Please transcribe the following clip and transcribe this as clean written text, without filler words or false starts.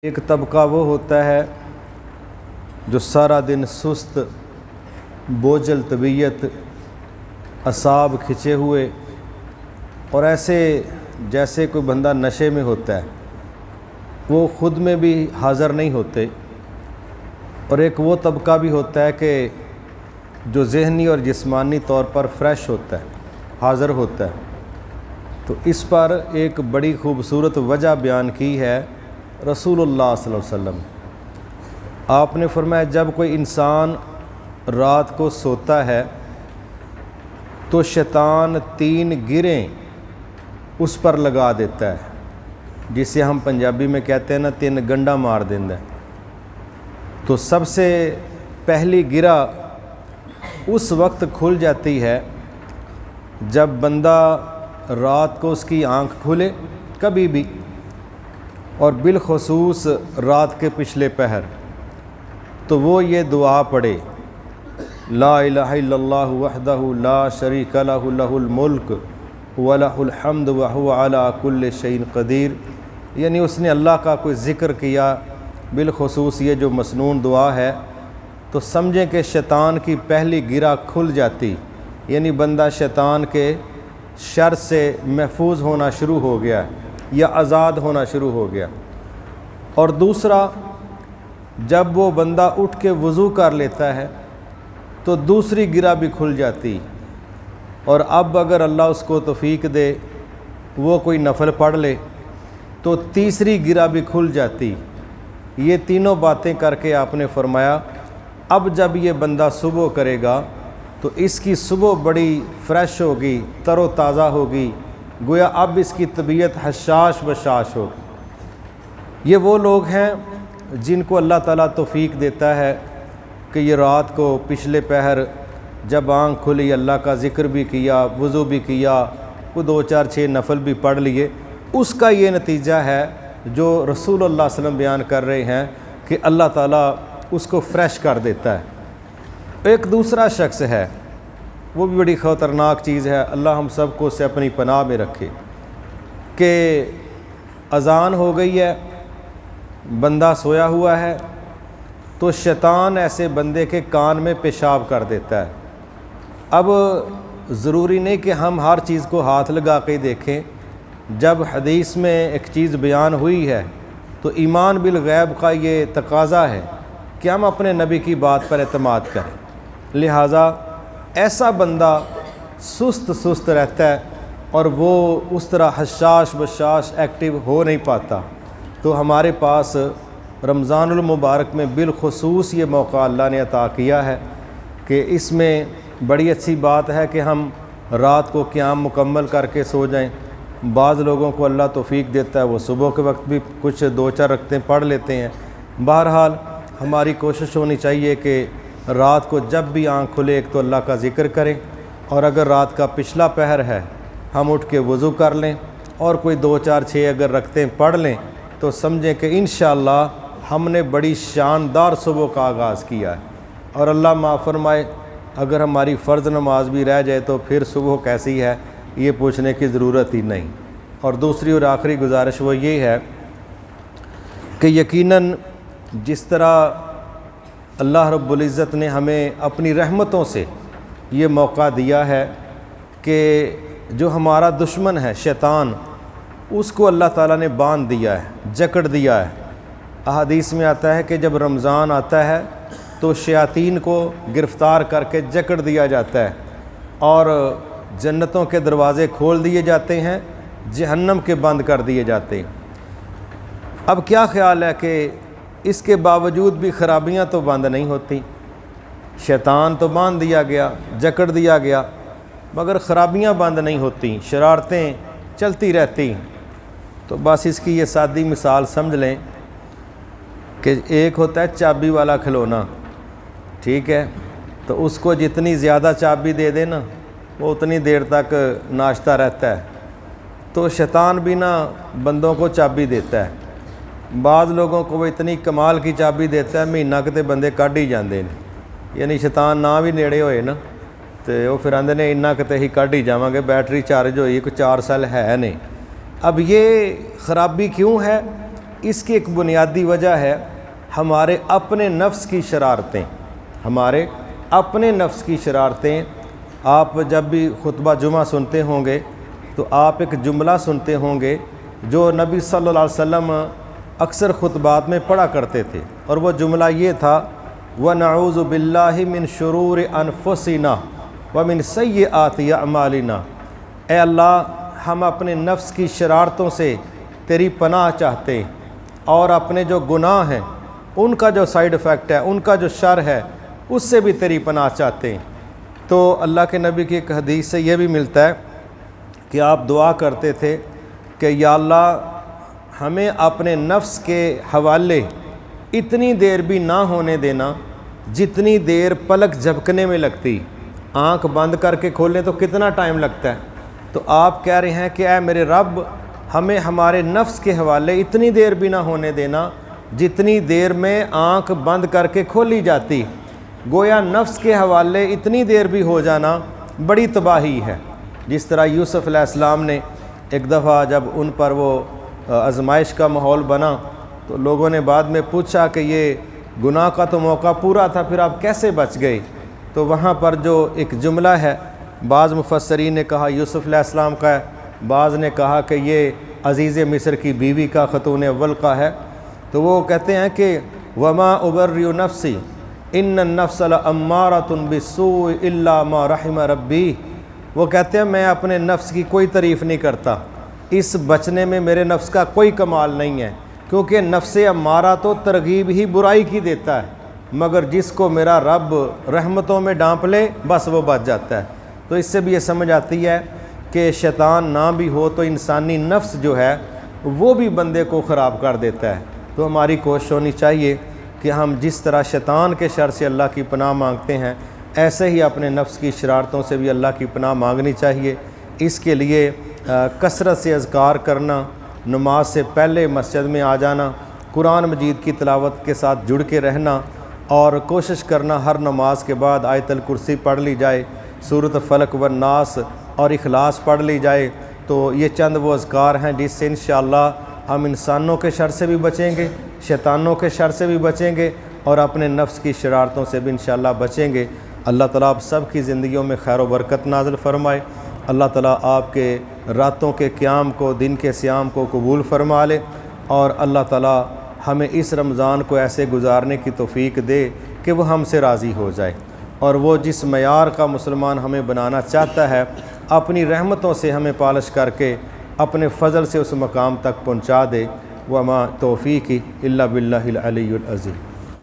ایک طبقہ وہ ہوتا ہے جو سارا دن سست بوجھل طبیعت اعصاب کھنچے ہوئے اور ایسے جیسے کوئی بندہ نشے میں ہوتا ہے، وہ خود میں بھی حاضر نہیں ہوتے، اور ایک وہ طبقہ بھی ہوتا ہے کہ جو ذہنی اور جسمانی طور پر فریش ہوتا ہے، حاضر ہوتا ہے۔ تو اس پر ایک بڑی خوبصورت وجہ بیان کی ہے رسول اللہ صلی اللہ علیہ وسلم۔ آپ نے فرمایا جب کوئی انسان رات کو سوتا ہے تو شیطان 3 گریں اس پر لگا دیتا ہے، جسے ہم پنجابی میں کہتے ہیں نا 3 گنڈا مار دیندا ہے۔ تو سب سے پہلی گرہ اس وقت کھل جاتی ہے جب بندہ رات کو اس کی آنکھ کھلے کبھی بھی، اور بالخصوص رات کے پچھلے پہر، تو وہ یہ دعا پڑھے، لا الہ الا اللہ وحدہ لا شریک لہ لہ الملک ولہ الحمد وہو علی کل شیء قدیر۔ یعنی اس نے اللہ کا کوئی ذکر کیا، بالخصوص یہ جو مسنون دعا ہے، تو سمجھیں کہ شیطان کی پہلی گرہ کھل جاتی، یعنی بندہ شیطان کے شر سے محفوظ ہونا شروع ہو گیا یا آزاد ہونا شروع ہو گیا۔ اور دوسرا، جب وہ بندہ اٹھ کے وضو کر لیتا ہے تو دوسری گرہ بھی کھل جاتی، اور اب اگر اللہ اس کو توفیق دے وہ کوئی نفل پڑھ لے تو تیسری گرہ بھی کھل جاتی۔ یہ تینوں باتیں کر کے آپ نے فرمایا اب جب یہ بندہ صبح کرے گا تو اس کی صبح بڑی فریش ہوگی، تر و تازہ ہوگی، گویا اب اس کی طبیعت حشاش بشاش ہوگی۔ یہ وہ لوگ ہیں جن کو اللہ تعالیٰ توفیق دیتا ہے کہ یہ رات کو پچھلے پہر جب آنکھ کھلی اللہ کا ذکر بھی کیا، وضو بھی کیا، کوئی 2 4 6 نفل بھی پڑھ لیے، اس کا یہ نتیجہ ہے جو رسول اللہ صلی اللہ علیہ وسلم بیان کر رہے ہیں کہ اللہ تعالیٰ اس کو فریش کر دیتا ہے۔ ایک دوسرا شخص ہے، وہ بھی بڑی خطرناک چیز ہے، اللہ ہم سب کو اسے اپنی پناہ میں رکھے، کہ اذان ہو گئی ہے، بندہ سویا ہوا ہے، تو شیطان ایسے بندے کے کان میں پیشاب کر دیتا ہے۔ اب ضروری نہیں کہ ہم ہر چیز کو ہاتھ لگا کے دیکھیں، جب حدیث میں ایک چیز بیان ہوئی ہے تو ایمان بالغیب کا یہ تقاضا ہے کہ ہم اپنے نبی کی بات پر اعتماد کریں۔ لہٰذا ایسا بندہ سست رہتا ہے اور وہ اس طرح حشاش بشاش ایکٹیو ہو نہیں پاتا، تو ہمارے پاس رمضان المبارک میں بالخصوص یہ موقع اللہ نے عطا کیا ہے کہ اس میں بڑی اچھی بات ہے کہ ہم رات کو قیام مکمل کر کے سو جائیں۔ بعض لوگوں کو اللہ توفیق دیتا ہے وہ صبح کے وقت بھی کچھ 2 4 رکعتیں پڑھ لیتے ہیں۔ بہرحال ہماری کوشش ہونی چاہیے کہ رات کو جب بھی آنکھ کھلے ایک تو اللہ کا ذکر کریں، اور اگر رات کا پچھلا پہر ہے ہم اٹھ کے وضو کر لیں اور کوئی 2 4 6 اگر رکعتیں پڑھ لیں، تو سمجھیں کہ انشاءاللہ ہم نے بڑی شاندار صبح کا آغاز کیا ہے۔ اور اللہ معاف فرمائے اگر ہماری فرض نماز بھی رہ جائے تو پھر صبح کیسی ہے یہ پوچھنے کی ضرورت ہی نہیں۔ اور دوسری اور آخری گزارش وہ یہ ہے کہ یقیناً جس طرح اللہ رب العزت نے ہمیں اپنی رحمتوں سے یہ موقع دیا ہے کہ جو ہمارا دشمن ہے شیطان، اس کو اللہ تعالیٰ نے باندھ دیا ہے، جکڑ دیا ہے۔ احادیث میں آتا ہے کہ جب رمضان آتا ہے تو شیاطین کو گرفتار کر کے جکڑ دیا جاتا ہے اور جنتوں کے دروازے کھول دیے جاتے ہیں، جہنم کے بند کر دیے جاتے ہیں۔ اب کیا خیال ہے کہ اس کے باوجود بھی خرابیاں تو بند نہیں ہوتی، شیطان تو باندھ دیا گیا، جکڑ دیا گیا، مگر خرابیاں بند نہیں ہوتی، شرارتیں چلتی رہتی۔ تو بس اس کی یہ سادی مثال سمجھ لیں کہ ایک ہوتا ہے چابی والا کھلونا، ٹھیک ہے، تو اس کو جتنی زیادہ چابی دے دے نا وہ اتنی دیر تک ناچتا رہتا ہے۔ تو شیطان بھی نا بندوں کو چابی دیتا ہے، بعض لوگوں کو وہ اتنی کمال کی چابی دیتا ہے مہینہ کتے بندے کڈ ہی جاندے ہیں، یعنی شیطان نہ بھی نیڑے ہوئے نا تو وہ پھر آندے نے انہاں کتے ہی کڈ ہی جاواں گے، بیٹری چارج ہوئی کوئی 4 سال ہے نہیں۔ اب یہ خرابی کیوں ہے؟ اس کی ایک بنیادی وجہ ہے ہمارے اپنے نفس کی شرارتیں، ہمارے اپنے نفس کی شرارتیں۔ آپ جب بھی خطبہ جمعہ سنتے ہوں گے تو آپ ایک جملہ سنتے ہوں گے جو نبی صلی اللہ علیہ وسلم اکثر خطبات میں پڑھا کرتے تھے، اور وہ جملہ یہ تھا وَنَعُوذُ بِاللَّهِ مِن شُرُورِ أَنفُسِنَا وَمِن سَيِّئَاتِ أَعْمَالِنَا۔ اے اللہ، ہم اپنے نفس کی شرارتوں سے تیری پناہ چاہتے ہیں، اور اپنے جو گناہ ہیں ان کا جو سائیڈ ایفیکٹ ہے، ان کا جو شر ہے، اس سے بھی تیری پناہ چاہتے ہیں۔ تو اللہ کے نبی کی ایک حدیث سے یہ بھی ملتا ہے کہ آپ دعا کرتے تھے کہ یا اللہ، ہمیں اپنے نفس کے حوالے اتنی دیر بھی نہ ہونے دینا جتنی دیر پلک جھپکنے میں لگتی۔ آنکھ بند کر کے کھولیں تو کتنا ٹائم لگتا ہے، تو آپ کہہ رہے ہیں کہ اے میرے رب، ہمیں ہمارے نفس کے حوالے اتنی دیر بھی نہ ہونے دینا جتنی دیر میں آنکھ بند کر کے کھولی جاتی۔ گویا نفس کے حوالے اتنی دیر بھی ہو جانا بڑی تباہی ہے۔ جس طرح یوسف علیہ السلام نے ایک دفعہ جب ان پر وہ آزمائش کا ماحول بنا تو لوگوں نے بعد میں پوچھا کہ یہ گناہ کا تو موقع پورا تھا، پھر آپ کیسے بچ گئے؟ تو وہاں پر جو ایک جملہ ہے، بعض مفسرین نے کہا یوسف علیہ السلام کا ہے، بعض نے کہا کہ یہ عزیز مصر کی بیوی کا، خاتون اول کا ہے۔ تو وہ کہتے ہیں کہ وما ابرئ نفسی ان النفس لامارۃ بالسوء الا ما رحم ربی۔ وہ کہتے ہیں میں اپنے نفس کی کوئی تعریف نہیں کرتا، اس بچنے میں میرے نفس کا کوئی کمال نہیں ہے، کیونکہ نفس امارہ تو ترغیب ہی برائی کی دیتا ہے، مگر جس کو میرا رب رحمتوں میں ڈانپ لے بس وہ بچ جاتا ہے۔ تو اس سے بھی یہ سمجھ آتی ہے کہ شیطان نہ بھی ہو تو انسانی نفس جو ہے وہ بھی بندے کو خراب کر دیتا ہے۔ تو ہماری کوشش ہونی چاہیے کہ ہم جس طرح شیطان کے شر سے اللہ کی پناہ مانگتے ہیں، ایسے ہی اپنے نفس کی شرارتوں سے بھی اللہ کی پناہ مانگنی چاہیے۔ اس کے لیے کثرت سے اذکار کرنا، نماز سے پہلے مسجد میں آ جانا، قرآن مجید کی تلاوت کے ساتھ جڑ کے رہنا، اور کوشش کرنا ہر نماز کے بعد آیت الکرسی پڑھ لی جائے، سورۃ فلق والناس اور اخلاص پڑھ لی جائے۔ تو یہ چند وہ اذکار ہیں جس سے انشاءاللہ ہم انسانوں کے شر سے بھی بچیں گے، شیطانوں کے شر سے بھی بچیں گے، اور اپنے نفس کی شرارتوں سے بھی انشاءاللہ بچیں گے۔ اللہ تعالیٰ آپ سب کی زندگیوں میں خیر و برکت نازل فرمائے۔ اللہ تعالیٰ آپ کے راتوں کے قیام کو، دن کے صیام کو قبول فرما لے، اور اللہ تعالیٰ ہمیں اس رمضان کو ایسے گزارنے کی توفیق دے کہ وہ ہم سے راضی ہو جائے، اور وہ جس معیار کا مسلمان ہمیں بنانا چاہتا ہے اپنی رحمتوں سے ہمیں پالش کر کے اپنے فضل سے اس مقام تک پہنچا دے۔ وما توفیقی الا باللہ العلی العظیم۔